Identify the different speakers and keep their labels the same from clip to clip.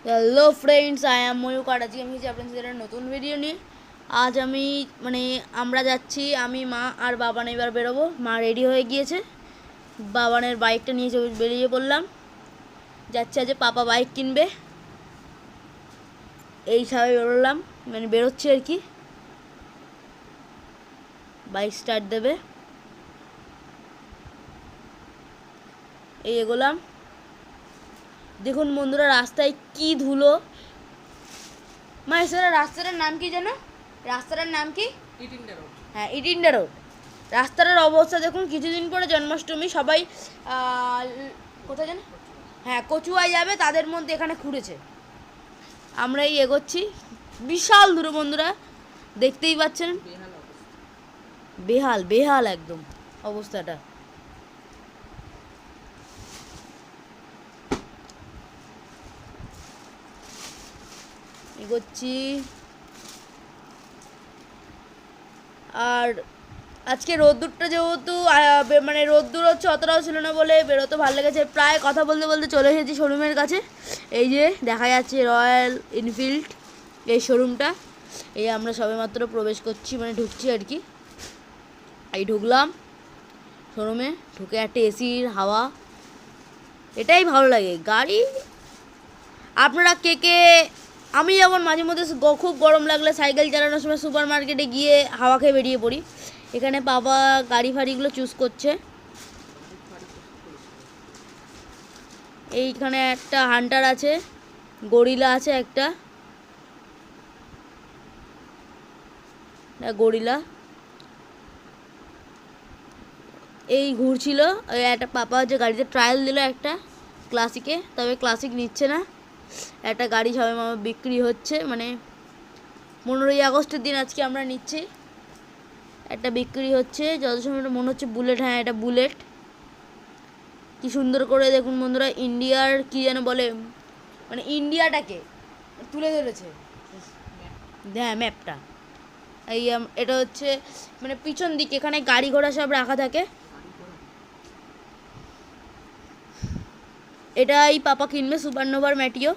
Speaker 1: Hello friends, I am Mayukh আর আজকে আমি আপনাদের সাথে একটা নতুন ভিডিও নিয়ে। আজ আমরা যাচ্ছি, আমি মা আর বাবান এবার বেরোবো। মা রেডি হয়ে গিয়েছে, বাবানের বাইকটা নিয়ে বেরিয়ে পড়লাম। যাচ্ছে আজ পাপা বাইক কিনবে, এই হিসাবে বেরোলাম, বেরোচ্ছি আর কি। বাইক স্টার্ট দেবে, এই এগোলাম। দেখুন বন্ধুরা, রাস্তায় কি ধুলো। সেটা রাস্তাটার নাম কি যেন? রাস্তাটার নাম কি? হ্যাঁ, ইটিন্ডা রোড। রাস্তাটার অবস্থা দেখুন। কিছুদিন পরে জন্মাষ্টমী, সবাই কোথায় জানে, হ্যাঁ কচুয়ায় যাবে, তাদের মধ্যে এখানে খুঁড়েছে। আমরা এই এগোচ্ছি, বিশাল দূরে বন্ধুরা, দেখতেই পাচ্ছেন। বেহাল বেহাল একদম অবস্থাটা। এগোচ্ছি। আর আজকে রোদ্দুরটা যেহেতু রোদ্দুর হচ্ছে, অতটাও ছিল না বলে বেরোতে ভালো লেগেছে। প্রায় কথা বলতে বলতে চলে এসেছি শোরুমের কাছে। এই যে দেখা যাচ্ছে রয়্যাল এনফিল্ড এই শোরুমটা। এই আমরা সবেমাত্র প্রবেশ করছি, ঢুকছি আর কি। এই ঢুকলাম শোরুমে, ঢুকে একটা এসির হাওয়া, এটাই ভালো লাগে গাড়ি। আপনারা কে কে, আমি যেমন মাঝে মধ্যে খুব গরম লাগলে সাইকেল চালানোর সময় সুপার মার্কেটে গিয়ে হাওয়া খেয়ে বেরিয়ে পড়ি। এখানে বাবা গাড়ি ফাড়িগুলো চুজ করছে। এইখানে একটা হান্টার আছে, গরিলা আছে একটা, গরিলা এই ঘুরছিল। একটা পাপা যে গাড়িতে ট্রায়াল দিল একটা ক্লাসিকে, তবে ক্লাসিক নিচ্ছে না। একটা গাড়ি সবে বিক্রি হচ্ছে, 15ই আগস্টের দিন আজকে আমরা নিচ্ছি। একটা বিক্রি হচ্ছে, যত সময় মনে হচ্ছে বুলেট। হ্যাঁ, এটা বুলেট। কি সুন্দর করে দেখুন বন্ধুরা, ইন্ডিয়ার কি যেন বলে, ইন্ডিয়াটাকে তুলে ধরেছে। হ্যাঁ, ম্যাপটা। এটা হচ্ছে পিছন দিকে, এখানে গাড়ি ঘোড়া সব রাখা থাকে। এটাই পাপা কিনবে, সুপারনোভার ম্যাটিও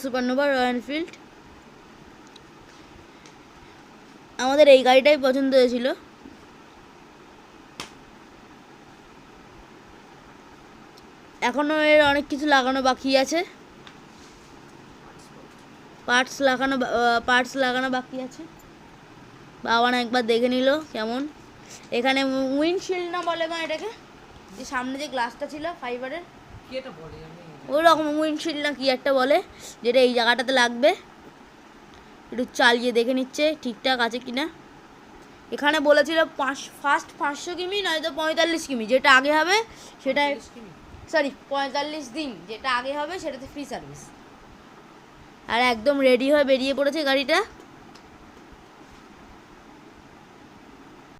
Speaker 1: সুপারনোভা রয়্যাল এনফিল্ড। আমাদের এই গাড়িটাই পছন্দ হয়েছিল। এখনো এর অনেক কিছু লাগানো বাকি আছে, পার্টস লাগানো বাকি আছে। বাবা না একবার দেখে নিল কেমন। এখানে উইন্ডশিল্ড না বলে মা এটাকে, যে সামনে যে গ্লাসটা ছিল ফাইবারের, ওই রকম উইন্ডশিল্ড না কি একটা বলে, যেটা এই জায়গাটাতে লাগবে। একটু চালিয়ে দেখে নিচ্ছে ঠিকঠাক আছে কিনা। এখানে বলেছিল ফার্স্ট 500 কিমি, নয়তো 45 কিমি, যেটা আগে হবে সেটা, সরি 45 দিন যেটা আগে হবে সেটাতে ফ্রি সার্ভিস। আর একদম রেডি হয়ে বেরিয়ে পড়েছে গাড়িটা।